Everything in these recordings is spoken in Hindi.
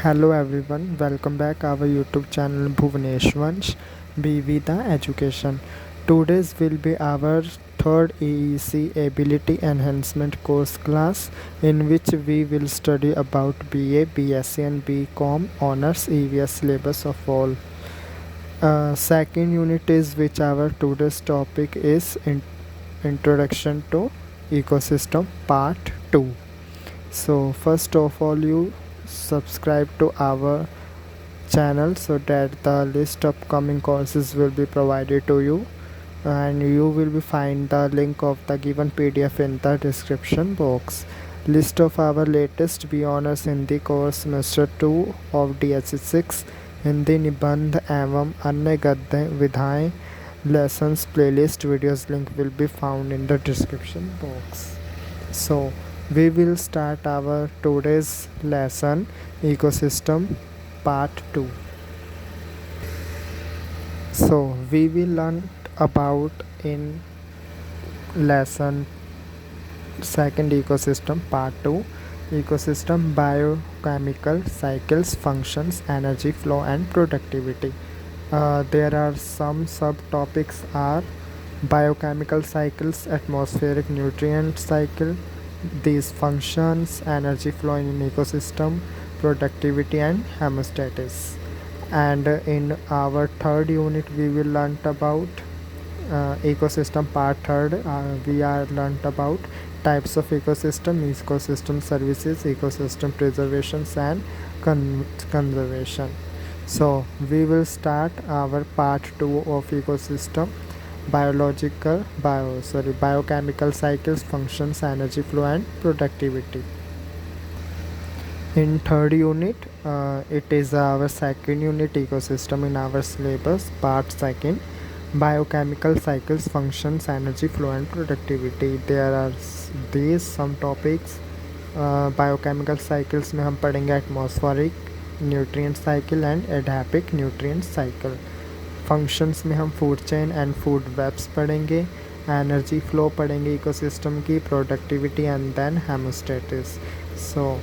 Hello everyone, welcome back our YouTube channel Bhuvaneshwansh Bivida Education. Today's will be our third AEC Ability Enhancement course class in which we will study about BA, BSc and BCom honors EVS syllabus of all. Second unit is which our today's topic is Introduction to Ecosystem Part 2. So first of all you subscribe to our channel so that the list of upcoming courses will be provided to you, and you will be find the link of the given PDF in the description box. List of our latest B Honors Hindi course semester 2 of DSC 6 Hindi निबंध एवं अन्य गद्य विधाएं lessons playlist videos link will be found in the description box. So we will start our today's lesson ecosystem part 2. So we will learn about in lesson second ecosystem part 2 ecosystem biochemical cycles functions energy flow and productivity. There are some subtopics are biochemical cycles, atmospheric nutrient cycle, these functions, energy flow in ecosystem, productivity and homeostasis. And in our third unit we will learn about ecosystem part third. We are learnt about types of ecosystem services, ecosystem preservations and conservation. So we will start our part 2 of ecosystem biochemical cycles, functions, energy flow and productivity. In third unit it is our second unit ecosystem in our syllabus part second biochemical cycles, functions, energy flow and productivity. There are these some topics. Biochemical cycles में हम पढ़ेंगे atmospheric nutrient cycle and edaphic nutrient cycle. Functions में हम food chain and food webs पढ़ेंगे. एनर्जी फ्लो पढ़ेंगे इकोसिस्टम की, productivity and then homeostasis. So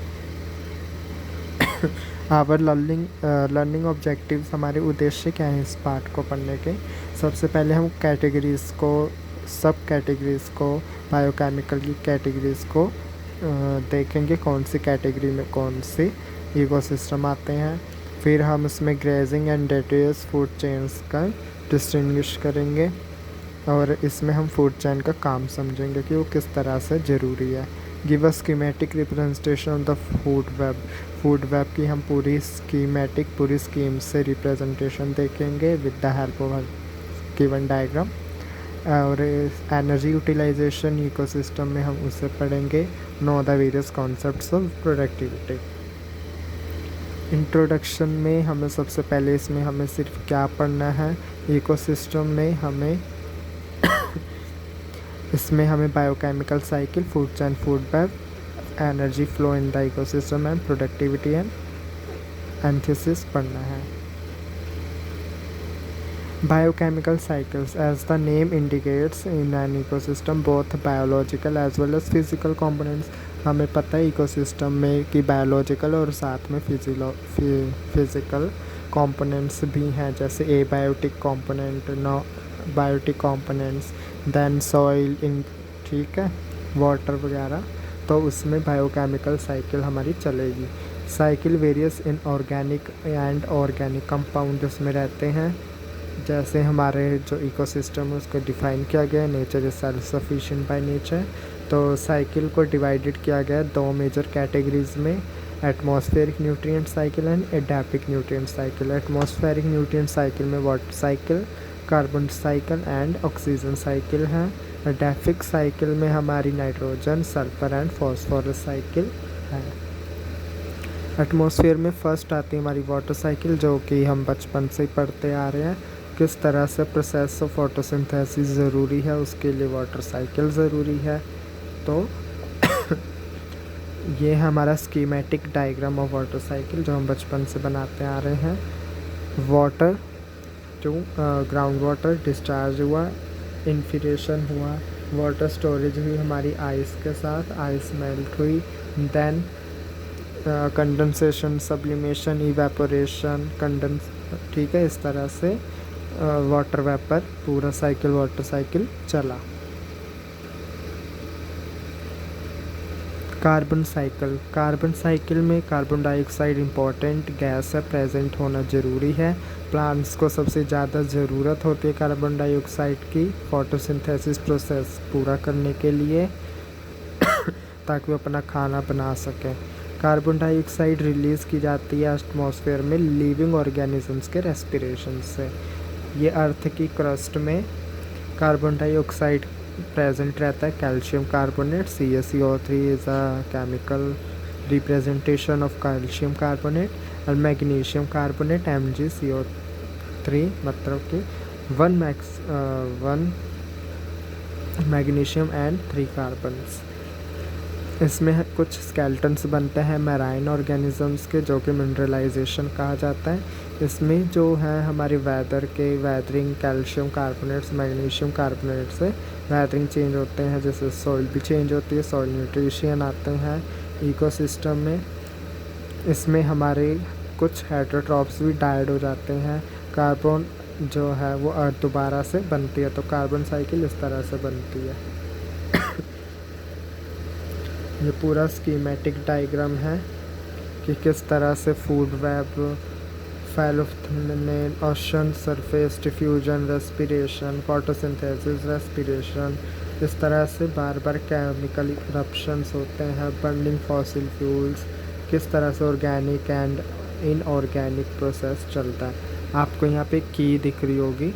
our learning objectives, हमारे उद्देश्य क्या हैं इस पार्ट को पढ़ने के. सबसे पहले हम सब कैटेगरीज़ को बायोकेमिकल की कैटेगरीज़ को देखेंगे, कौन सी कैटेगरी में कौन से इकोसिस्टम आते हैं. फिर हम उसमें ग्रेजिंग एंड डेट्रियस फूड चेन्स का डिस्टिंग्विश करेंगे और इसमें हम फूड चेन का काम समझेंगे कि वो किस तरह से ज़रूरी है. Give a schematic representation of the food web की हम पूरी स्कीम से रिप्रेजेंटेशन देखेंगे with the help of given diagram. और एनर्जी यूटिलाइजेशन इकोसिस्टम में हम उसे पढ़ेंगे. Know the various concepts of productivity. Introduction में हमें सबसे पहले इसमें हमें सिर्फ क्या पढ़ना है, इकोसिस्टम में हमें इसमें हमें biochemical cycle, food chain, food web, energy flow in the ecosystem and productivity and anthesis पढ़ना है. Biochemical cycles, as the name indicates, in an ecosystem both biological as well as physical components. हमें पता है इकोसिस्टम में कि बायोलॉजिकल और साथ में फिज़िकल कंपोनेंट्स भी हैं, जैसे abiotic component, no biotic components, then soil इन, ठीक है, वाटर वगैरह. तो उसमें बायोकेमिकल साइकिल हमारी चलेगी. Cycle various in organic and organic compound उसमें रहते हैं. जैसे हमारे जो इकोसिस्टम है उसको डिफ़ाइन किया गया है, nature is self sufficient by nature. तो साइकिल को डिवाइडेड किया गया है दो मेजर कैटेगरीज में, atmospheric nutrient cycle and edaphic nutrient cycle. Atmospheric nutrient cycle में water cycle, carbon cycle and oxygen cycle है. एडापिक साइकिल में हमारी nitrogen, sulphur and phosphorus cycle है. एटमॉस्फेयर में फर्स्ट आती है हमारी वाटर साइकिल, जो कि हम बचपन से ही पढ़ते आ रहे हैं. किस तरह से प्रोसेस ऑफ फोटोसिंथेसिस ज़रूरी है, उसके लिए वाटर साइकिल ज़रूरी है. तो ये हमारा schematic diagram of water cycle जो हम बचपन से बनाते आ रहे हैं. वाटर जो ग्राउंड वाटर डिस्चार्ज हुआ, इन्फिलेशन हुआ, वाटर स्टोरेज हुई हमारी आइस के साथ, आइस मेल्ट हुई, then condensation, sublimation, evaporation, condense, ठीक है। इस तरह से वाटर वेपर पूरा साइकिल, वाटर साइकिल चला। कार्बन साइकिल, कार्बन साइकिल में कार्बन डाइऑक्साइड इम्पॉर्टेंट गैस है, प्रेजेंट होना ज़रूरी है। प्लांट्स को सबसे ज़्यादा ज़रूरत होती है कार्बन डाइऑक्साइड की फोटोसिंथेसिस प्रोसेस पूरा करने के लिए ताकि वो अपना खाना बना सकें। कार्बन डाइऑक्साइड रिलीज़ की जाती है एटमॉस्फेयर में लिविंग ऑर्गेनिजम्स के रेस्पिरेशन से। ये अर्थ की क्रस्ट में कार्बन डाइऑक्साइड प्रेजेंट रहता है। Calcium carbonate CaCO3 is a chemical representation of calcium carbonate. और मैग्नीशियम कार्बोनेट MgCO3, मतलब कि वन मैग्नीशियम एंड 3 कार्बन्स। इसमें कुछ स्केल्टन्स बनते हैं मैराइन ऑर्गेनिजम्स के, जो कि मिनरलाइजेशन कहा जाता है। इसमें जो है हमारे वेदर के weathering calcium carbonates, magnesium carbonate से वेदरिंग चेंज होते हैं, जैसे सॉइल भी चेंज होती है, सॉइल न्यूट्रिशन आते हैं इकोसिस्टम में। इसमें हमारे कुछ हेटरोट्रॉप्स भी डाइड हो जाते हैं। कार्बन जो है वो अर्थ दोबारा से बनती है, तो कार्बन साइकिल इस तरह से बनती है। ये पूरा स्कीमेटिक डायग्राम है कि किस तरह से फूड वेब, फैलोथेनेन, ocean surface diffusion, respiration, photosynthesis, respiration, इस तरह से बार बार केमिकल इरप्शंस होते हैं, बर्निंग फॉसिल फ्यूल्स, किस तरह से ऑर्गेनिक एंड इनऑर्गेनिक प्रोसेस चलता है। आपको यहाँ पे की दिख रही होगी,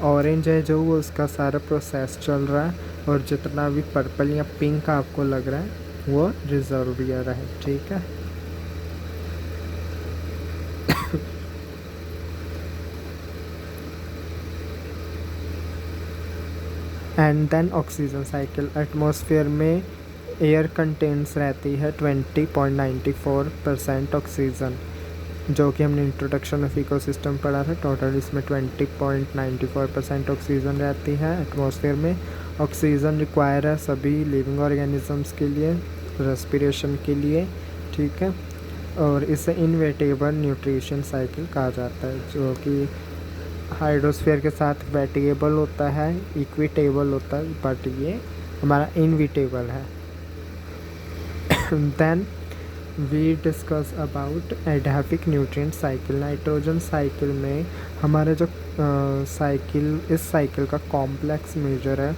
ऑरेंज है जो वो उसका सारा प्रोसेस चल रहा है, और जितना भी पर्पल या पिंक आपको लग रहा है वो रिजर्वियर है, ठीक है। And then oxygen cycle. Atmosphere में एयर कंटेंट्स रहती है 20.94% ऑक्सीजन, जो कि हमने इंट्रोडक्शन ऑफ इकोसिस्टम पढ़ा था। टोटल इसमें 20.94% ऑक्सीजन रहती है एटमॉस्फेयर में। ऑक्सीजन रिक्वायर है सभी लिविंग ऑर्गेनिजम्स के लिए, रेस्पिरेशन के लिए, ठीक है। और इसे इनवेटेबल न्यूट्रिशन साइकिल कहा जाता है, जो कि हाइड्रोस्फीयर के साथ वेटेबल होता है, इक्विटेबल होता है, बट ये हमारा इनविटेबल है। Then we discuss about edaphic nutrient cycle. Nitrogen cycle में हमारा जो साइकिल, इस साइकिल का कॉम्प्लेक्स मेजर है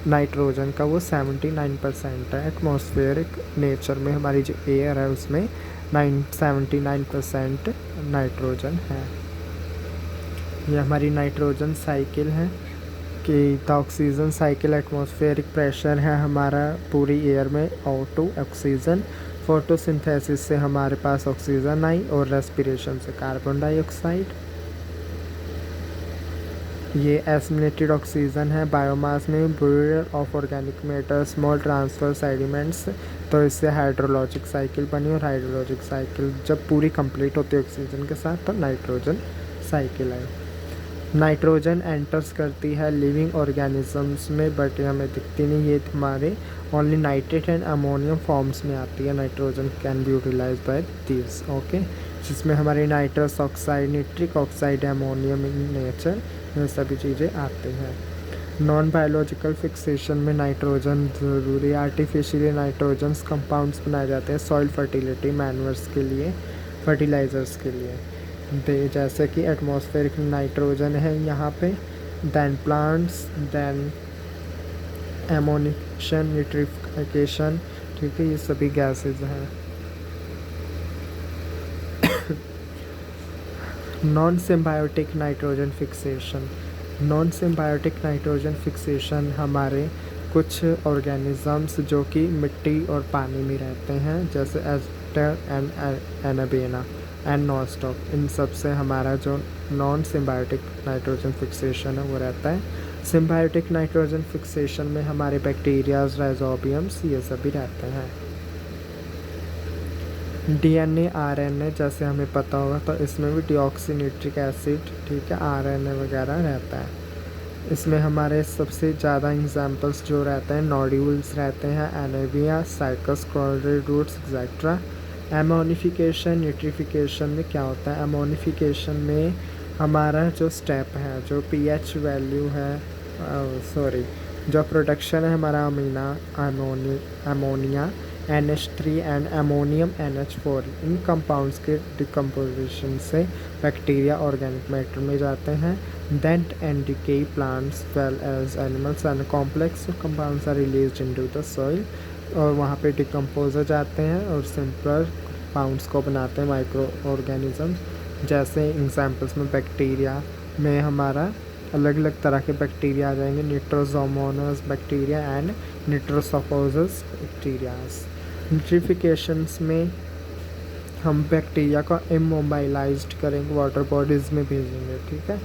नाइट्रोजन का, वो 79% है। एटमॉस्फेरिक नेचर में हमारी जो एयर है उसमें 79% नाइट्रोजन है। ये हमारी नाइट्रोजन साइकिल है कि the oxygen cycle. Atmospheric pressure है हमारा पूरी एयर में O2 ऑक्सीजन, फोटोसिंथेसिस से हमारे पास ऑक्सीजन आई, और रेस्पिरेशन से कार्बन डाइऑक्साइड। ये एसिमिलेटेड ऑक्सीजन है। बायोमास में burial of organic matter, small transfer sediments, तो इससे हाइड्रोलॉजिक साइकिल बनी। और हाइड्रोलॉजिक साइकिल जब पूरी कंप्लीट होती है ऑक्सीजन के साथ, तो नाइट्रोजन साइकिल है। नाइट्रोजन एंटर्स करती है लिविंग ऑर्गेनिजम्स में, बट हमें दिखती नहीं, ये हमारे only nitrate and ammonium forms में आती है। Nitrogen can be utilize by this, okay, जिसमें हमारे nitrous oxide, nitric oxide, ammonium in nature, ये सभी चीज़ें आती हैं। नॉन बायोलॉजिकल फिक्सेशन में नाइट्रोजन ज़रूरी। आर्टिफिशियली नाइट्रोजन्स कंपाउंड्स बनाए जाते हैं सॉइल फर्टिलिटी, मैन्यूअर्स के लिए, फर्टिलाइज़र्स के लिए, जैसे कि एटमॉस्फेरिक नाइट्रोजन है यहाँ पे, दैन प्लांट्स, दैन एमोनिशन, न्यूट्रिफिकेशन, ठीक है, ये सभी गैसेज हैं। Non symbiotic nitrogen fixation. Non symbiotic nitrogen fixation हमारे कुछ ऑर्गेनिजम्स जो कि मिट्टी और पानी में रहते हैं, जैसे एस्टर एंड एनाबेना एंड नॉस्टॉक, इन सब से हमारा जो नॉन सिम्बायोटिक नाइट्रोजन फिक्सेशन है वो रहता है। सिम्बायोटिक नाइट्रोजन फिक्सेशन में हमारे बैक्टीरियाज, राइजोबियम्स, ये सभी रहते हैं। DNA RNA जैसे हमें पता होगा, तो इसमें भी डिऑक्सीन्यूट्रिक एसिड, ठीक है, RNA वगैरह रहता है। इसमें हमारे सबसे ज़्यादा एग्जाम्पल्स जो रहते हैं, नोड्यूल्स रहते हैं, एनेविया, साइकस, क्लोरेड रूट्स एक्सेट्रा। एमोनिफिकेशन न्यूट्रिफिकेशन में क्या होता है? एमोनिफिकेशन में हमारा जो स्टेप है, जो पीएच वैल्यू है, जो प्रोडक्शन है हमारा ammonia NH3 and ammonium NH4, in compounds के डिकम्पोजिशन से बैक्टीरिया ऑर्गेनिक मैटर में जाते हैं. That and decay plants well as animals and complex compounds are released into the soil, और वहाँ पे डिकम्पोज हो जाते हैं और सिंपलर कंपाउंड्स को बनाते हैं माइक्रो ऑर्गेनिजम्स. जैसे एग्जांपल्स में बैक्टीरिया में हमारा अलग अलग तरह के बैक्टीरिया आ जाएंगे, निट्रोसोमोनास बैक्टीरिया एंड निट्रोसोफोसस बैक्टीरियाज. न्यूट्रिफिकेशंस में हम बैक्टीरिया को इमोबाइलाइज्ड करेंगे, वाटर बॉडीज़ में भेजेंगे. ठीक है.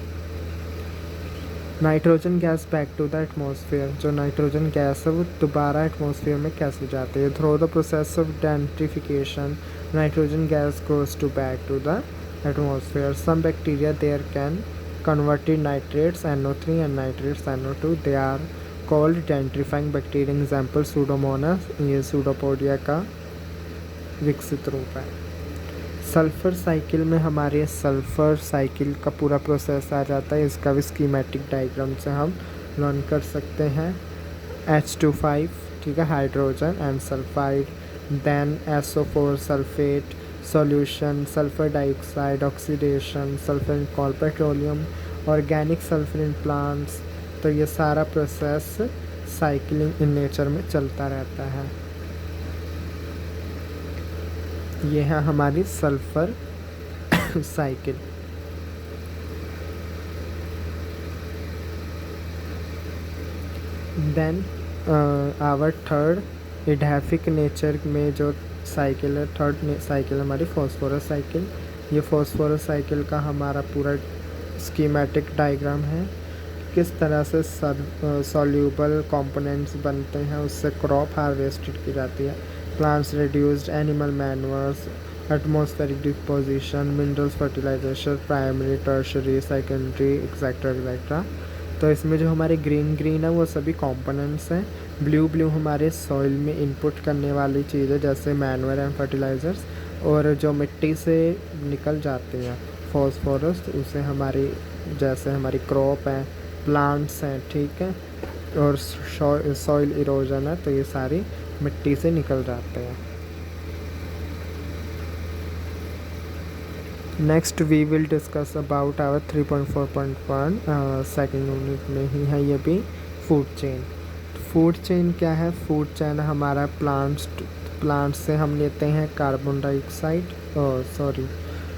Nitrogen gas back to the atmosphere, जो नाइट्रोजन गैस है वो दोबारा एटमॉस्फेयर में कैसे जाती है? Through the process of denitrification nitrogen gas goes to back to the atmosphere. Some bacteria there can converted nitrates NO3 and nitrates NO2. They are called denitrifying bacteria. Example Pseudomonas, ये सूडोपोडिया का विकसित रूप है. सल्फ़र साइकिल में हमारे सल्फ़र साइकिल का पूरा प्रोसेस आ जाता है. इसका भी स्कीमेटिक डायग्राम से हम लर्न कर सकते हैं. H2 5, ठीक है, hydrogen and sulphide, then SO4 sulphate solution, sulphur dioxide oxidation, sulphur in coal petroleum, organic sulphur in plants. तो ये सारा प्रोसेस साइक्लिंग इन नेचर में चलता रहता है. ये है हमारी sulphur cycle. Then our third edaphic nature में जो साइकिल है, थर्ड साइकिल हमारी फॉस्फोरस साइकिल. ये फॉस्फोरस साइकिल का हमारा पूरा स्कीमेटिक डायग्राम है. किस तरह से सॉल्यूबल कंपोनेंट्स बनते हैं, उससे क्रॉप हार्वेस्टेड की जाती है. Plants reduced animal manures, atmospheric deposition, minerals fertilization, primary tertiary secondary etcetera etcetera. तो इसमें जो हमारे ग्रीन है वो सभी कंपोनेंट्स हैं. ब्लू हमारे सॉइल में इनपुट करने वाली चीज़ें जैसे मैन्योर एंड फर्टिलाइज़र्स, और जो मिट्टी से निकल जाती हैं फॉस्फोरस, उसे हमारी जैसे हमारी क्रॉप है, प्लांट्स हैं, ठीक है, और सॉइल इरोजन है, तो ये सारी मिट्टी से निकल जाते हैं. Next we will discuss about our 3.4.1 second unit में ही है ये भी, फूड चेन. फूड चेन क्या है? फूड चेन हमारा प्लांट्स से हम लेते हैं कार्बन डाइऑक्साइड,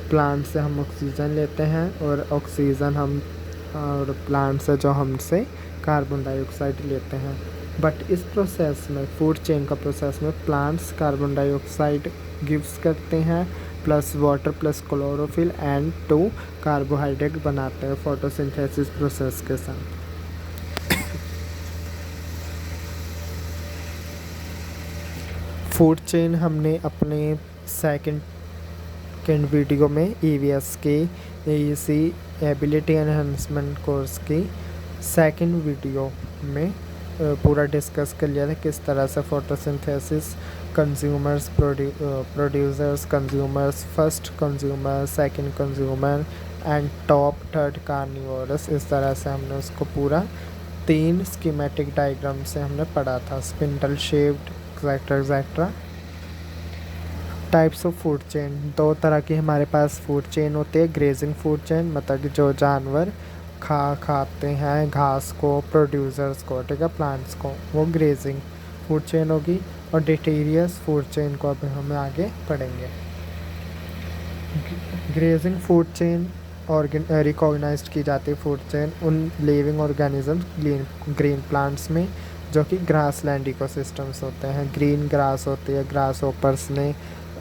प्लांट से हम ऑक्सीजन लेते हैं, और ऑक्सीजन हम और प्लांट से जो हमसे कार्बन डाइऑक्साइड लेते हैं. बट इस प्रोसेस में, फूड चेन का प्रोसेस में, प्लांट्स कार्बन डाइऑक्साइड गिव्स करते हैं plus water plus chlorophyll and 2 carbohydrate बनाते हैं फोटोसिंथेसिस प्रोसेस के साथ. फूड चेन हमने अपने सेकंड वीडियो में EVS के AEC एबिलिटी एनहांसमेंट कोर्स की सेकंड वीडियो में पूरा डिस्कस कर लिया था किस तरह से photosynthesis, consumers, producers, consumers, first consumer, second consumer and top third carnivorous, इस तरह से हमने उसको पूरा 3 स्कीमेटिक डायग्राम से हमने पढ़ा था. Spindle shaped etcetera etcetera. Types of food chain, 2 तरह की हमारे पास फूड चेन होती है. ग्रेजिंग फूड चेन, मतलब कि जो जानवर खाते हैं घास को, प्रोड्यूसर्स को, ठीक है, प्लांट्स को, वो ग्रेजिंग फूड चेन होगी. और डिटेरियस फूड चेन को अब हम आगे पढ़ेंगे. ग्रेजिंग फूड चेन रिकॉग्नाइज्ड की जाती है फूड चेन उन लिविंग ऑर्गेनिजम्स ग्रीन प्लांट्स में जो कि ग्रास लैंड इकोसिस्टम्स होते हैं. ग्रीन ग्रास होती है, ग्रास ओपर्स ने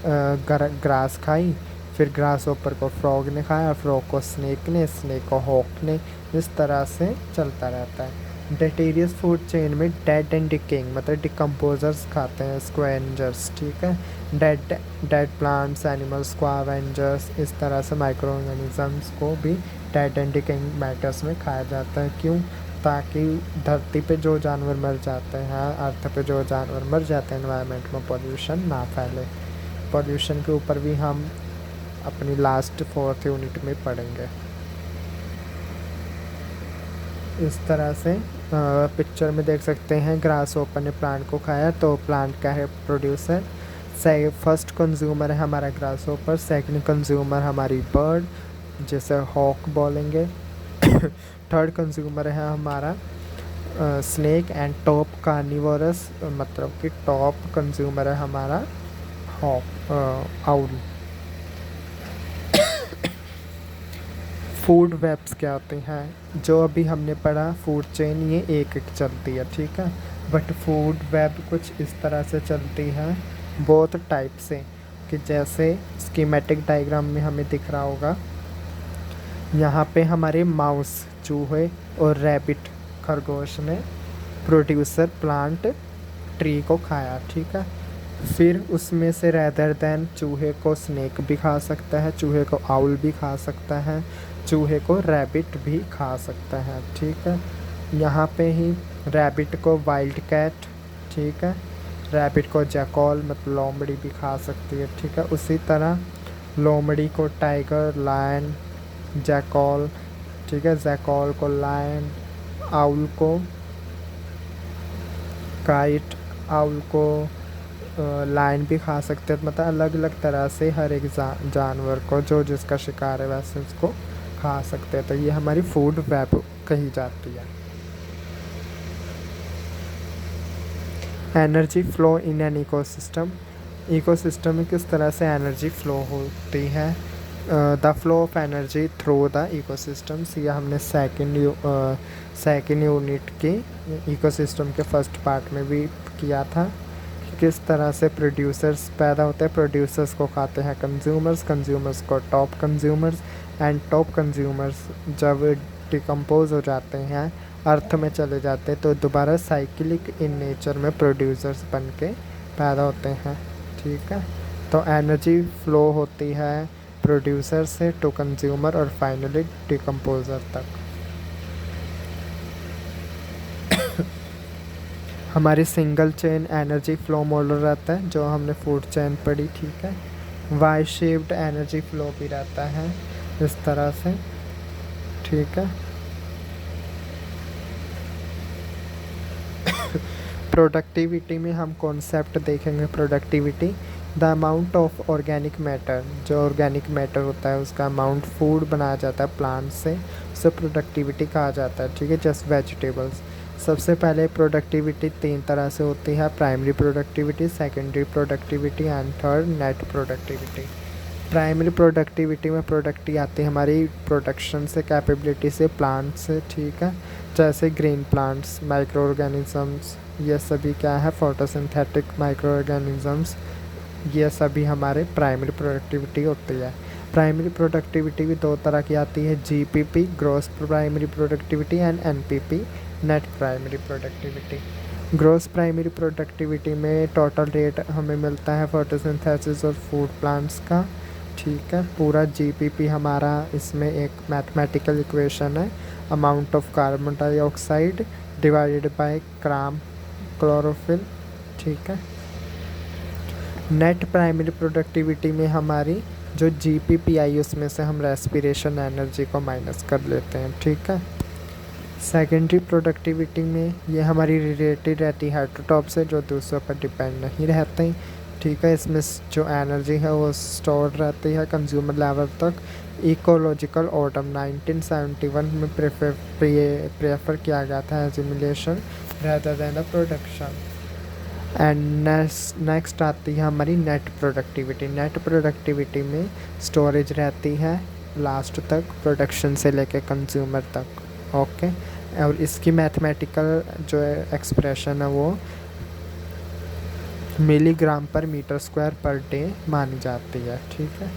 ग्रास खाई, फिर ग्रास ओपर को फ्रॉग ने खाया, फ्रॉग को स्नेक ने, स्नेक को हॉक ने, इस तरह से चलता रहता है. डेटेरियस फूड चेन में डेड एंड डिकेइंग, मतलब डिकम्पोजर्स खाते हैं, स्क्वेंजर्स, ठीक है, डेड प्लांट्स, एनिमल्स, स्क्वेंजर्स, इस तरह से माइक्रो ऑर्गेनिजम्स को भी डेड एंड डिकेइंग मैटर्स में खाया जाता है. क्यों? ताकि धरती पे जो जानवर मर जाते हैं, अर्थ पे जो जानवर मर जाते हैं, एनवायरनमेंट में पोल्यूशन ना फैले. पॉल्यूशन के ऊपर भी हम अपनी लास्ट 4th यूनिट में पढ़ेंगे। इस तरह से पिक्चर में देख सकते हैं, ग्रास होपर ने प्लांट को खाया, तो प्लांट का है प्रोड्यूसर। फर्स्ट कंज्यूमर है हमारा ग्रास होपर, सेकंड कंज्यूमर हमारी बर्ड जिसे हॉक बोलेंगे। थर्ड कंज्यूमर है हमारा स्नेक एंड टॉप कार्निवोरस, मतलब कि टॉप कंज्यूमर है हमारा हॉक आउल। फूड वेब्स क्या होती हैं, जो अभी हमने पढ़ा फूड चेन, ये एक एक चलती है, ठीक है। बट फूड वेब कुछ इस तरह से चलती है, बहुत टाइप से, कि जैसे स्कीमेटिक डायग्राम में हमें दिख रहा होगा, यहाँ पे हमारे माउस चूहे और रैबिट खरगोश ने प्रोड्यूसर प्लांट ट्री को खाया, ठीक है। फिर उसमें से रेदर देन चूहे को स्नेक भी खा सकता है, चूहे को आउल भी खा सकता है, चूहे को रैबिट भी खा सकता है, ठीक है। यहाँ पे ही रैबिट को वाइल्ड कैट, ठीक है, रैबिट को जैकॉल मतलब लोमड़ी भी खा सकती है, ठीक है। उसी तरह लोमड़ी को टाइगर, लायन, जैकॉल, ठीक है, जैकॉल को लायन, आउल को काइट, आउल को लायन भी खा सकते हैं। मतलब अलग अलग तरह से हर एक जानवर को जो जिसका शिकार है वैसे उसको खा सकते हैं। तो ये हमारी फूड वेब कही जाती है। Energy flow in an ecosystem, ecosystem में किस तरह से एनर्जी फ्लो होती है। The flow of energy through the ecosystems, ये हमने सेकेंड यूनिट के इकोसिस्टम के फर्स्ट पार्ट में भी किया था। किस तरह से प्रोड्यूसर्स पैदा होते हैं, प्रोड्यूसर्स को खाते हैं कंज्यूमर्स, कंज्यूमर्स को top consumers, and top consumers जब डिकम्पोज हो जाते हैं, अर्थ में चले जाते हैं, तो दोबारा साइक्लिक इन नेचर में प्रोड्यूसर्स बन के पैदा होते हैं, ठीक है। तो एनर्जी फ्लो होती है प्रोड्यूसर से टू कंज्यूमर और फाइनली डिकम्पोजर तक। हमारी single chain energy flow model रहता है जो हमने फूड चेन पढ़ी, ठीक है। वाई शेप्ड एनर्जी फ्लो भी रहता है इस तरह से, ठीक है। प्रोडक्टिविटी में हम कॉन्सेप्ट देखेंगे। Productivity the amount of organic matter, जो ऑर्गेनिक मैटर होता है उसका अमाउंट फूड बनाया जाता है प्लांट से, उसे प्रोडक्टिविटी कहा जाता है, ठीक है। Just vegetables. सबसे पहले प्रोडक्टिविटी 3 तरह से होती है, primary productivity, secondary productivity and third net productivity. Primary productivity में प्रोडक्टी आती है हमारी प्रोडक्शन से, कैपेबिलिटी से, प्लांट से, ठीक है। जैसे ग्रीन प्लांट्स, माइक्रो ऑर्गेनिजम्स, ये सभी क्या है, फोटोसिंथेटिक माइक्रो ऑर्गेनिजम्स, ये सभी हमारे प्राइमरी प्रोडक्टिविटी होती है। प्राइमरी प्रोडक्टिविटी भी 2 तरह की आती है, GPP gross primary productivity and NPP net primary productivity. Gross primary productivity में टोटल रेट हमें मिलता है फोटोसिंथेसिस और फूड प्लांट्स का, ठीक है। पूरा जीपीपी हमारा इसमें एक मैथमेटिकल इक्वेशन है, amount of carbon dioxide divided by gram chlorophyll, ठीक है। नेट प्राइमरी प्रोडक्टिविटी में हमारी जो जीपीपी आई उसमें से हम रेस्पिरेशन एनर्जी को माइनस कर लेते हैं, ठीक है। सेकेंडरी प्रोडक्टिविटी में ये हमारी रिलेटेड रहती है हाइड्रोटॉप से, जो दूसरों पर डिपेंड नहीं रहते हैं, ठीक है। इसमें जो एनर्जी है वो स्टोर रहती है कंज्यूमर लेवल तक। इकोलॉजिकल ऑटम 1971 में प्रेफर किया गया था assimilation rather than the production. And next आती है हमारी नेट प्रोडक्टिविटी। नेट प्रोडक्टिविटी में स्टोरेज रहती है लास्ट तक, प्रोडक्शन से लेके कंज्यूमर तक, ओके। और इसकी मैथमेटिकल जो एक्सप्रेशन है वो मिलीग्राम पर मीटर स्क्वायर पर डे मानी जाती है, ठीक है।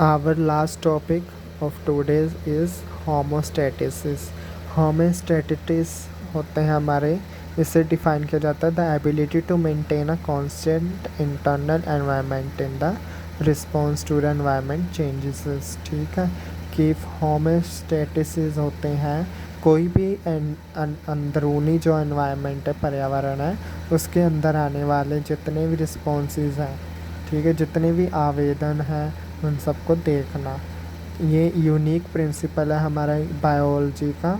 Our last topic of today's is homeostasis. Homeostasis होते हैं हमारे, इससे डिफाइन किया जाता है the ability to maintain a constant internal environment in the response to the environment changes, ठीक है। कि होमोस्टैटिस होते हैं कोई भी अंदरूनी जो एनवायरनमेंट है, पर्यावरण है, उसके अंदर आने वाले जितने भी रिस्पॉन्सेज हैं, ठीक है, जितने भी आवेदन हैं, उन सबको देखना। ये यूनिक प्रिंसिपल है हमारा बायोलॉजी का।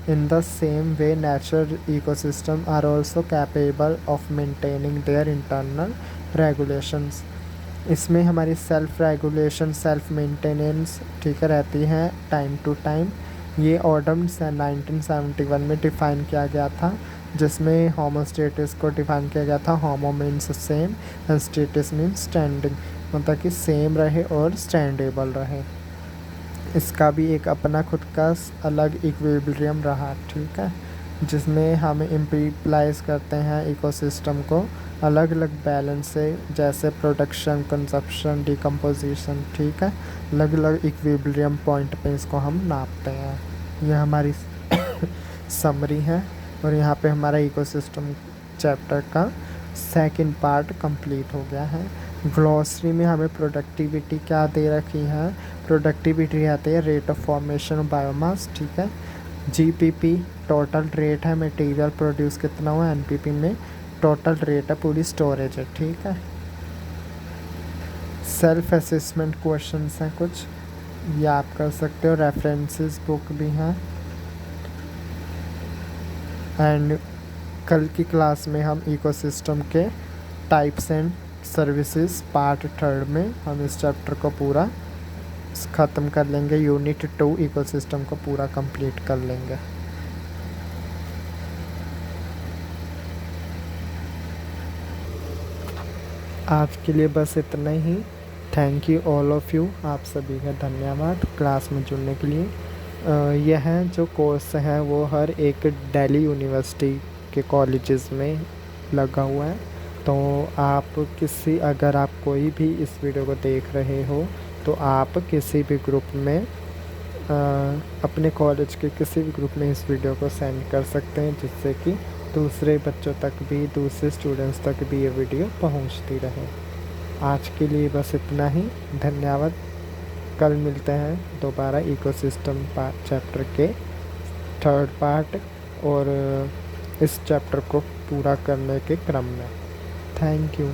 In the same way natural ecosystem are also capable of maintaining their internal regulations. इसमें हमारी सेल्फ रेगुलेशन, सेल्फ मेंटेनेंस, ठीक है, रहती है टाइम टू टाइम। ये ऑर्डम 1971 में डिफ़ाइन किया गया था, जिसमें होमोस्टेटिस को डिफ़ाइन किया गया था। होमो means same and status means standing, मतलब कि सेम रहे और स्टैंडेबल रहे। इसका भी एक अपना खुद का अलग इक्विलिब्रियम रहा, ठीक है, जिसमें हम इम्प्लाइज करते हैं इकोसिस्टम को अलग अलग बैलेंस से, जैसे प्रोडक्शन, कंजप्शन, डिकम्पोजिशन, ठीक है, अलग अलग इक्विलिब्रियम पॉइंट पे इसको हम नापते हैं। यह हमारी समरी है और यहाँ पे हमारा इकोसिस्टम चैप्टर का सेकंड पार्ट कंप्लीट हो गया है। ग्लॉसरी में हमें प्रोडक्टिविटी क्या दे रखी है? प्रोडक्टिविटी आती है rate of formation of biomass, ठीक है। जीपीपी टोटल रेट है, मटेरियल प्रोड्यूस कितना हुआ। एनपीपी में टोटल रेट है, पूरी स्टोरेज है, ठीक है। सेल्फ असेसमेंट क्वेश्चंस हैं कुछ, ये आप कर सकते हो। रेफरेंसेस बुक भी हैं। एंड कल की क्लास में हम इकोसिस्टम के टाइप्स एंड सर्विसेज पार्ट 3 में हम इस चैप्टर को पूरा ख़त्म कर लेंगे। यूनिट 2 इकोसिस्टम को पूरा कंप्लीट कर लेंगे। आज के लिए बस इतना ही। Thank you all of you, आप सभी का धन्यवाद क्लास में जुड़ने के लिए। यह जो कोर्स है वो हर एक दिल्ली यूनिवर्सिटी के कॉलेजेस में लगा हुआ है। तो आप अगर आप कोई भी इस वीडियो को देख रहे हो तो आप किसी भी ग्रुप में अपने कॉलेज के किसी भी ग्रुप में इस वीडियो को सेंड कर सकते हैं, जिससे कि दूसरे बच्चों तक भी, दूसरे स्टूडेंट्स तक भी ये वीडियो पहुंचती रहे। आज के लिए बस इतना ही, धन्यवाद। कल मिलते हैं दोबारा इकोसिस्टम चैप्टर के 3rd पार्ट और इस चैप्टर को पूरा करने के क्रम में। Thank you.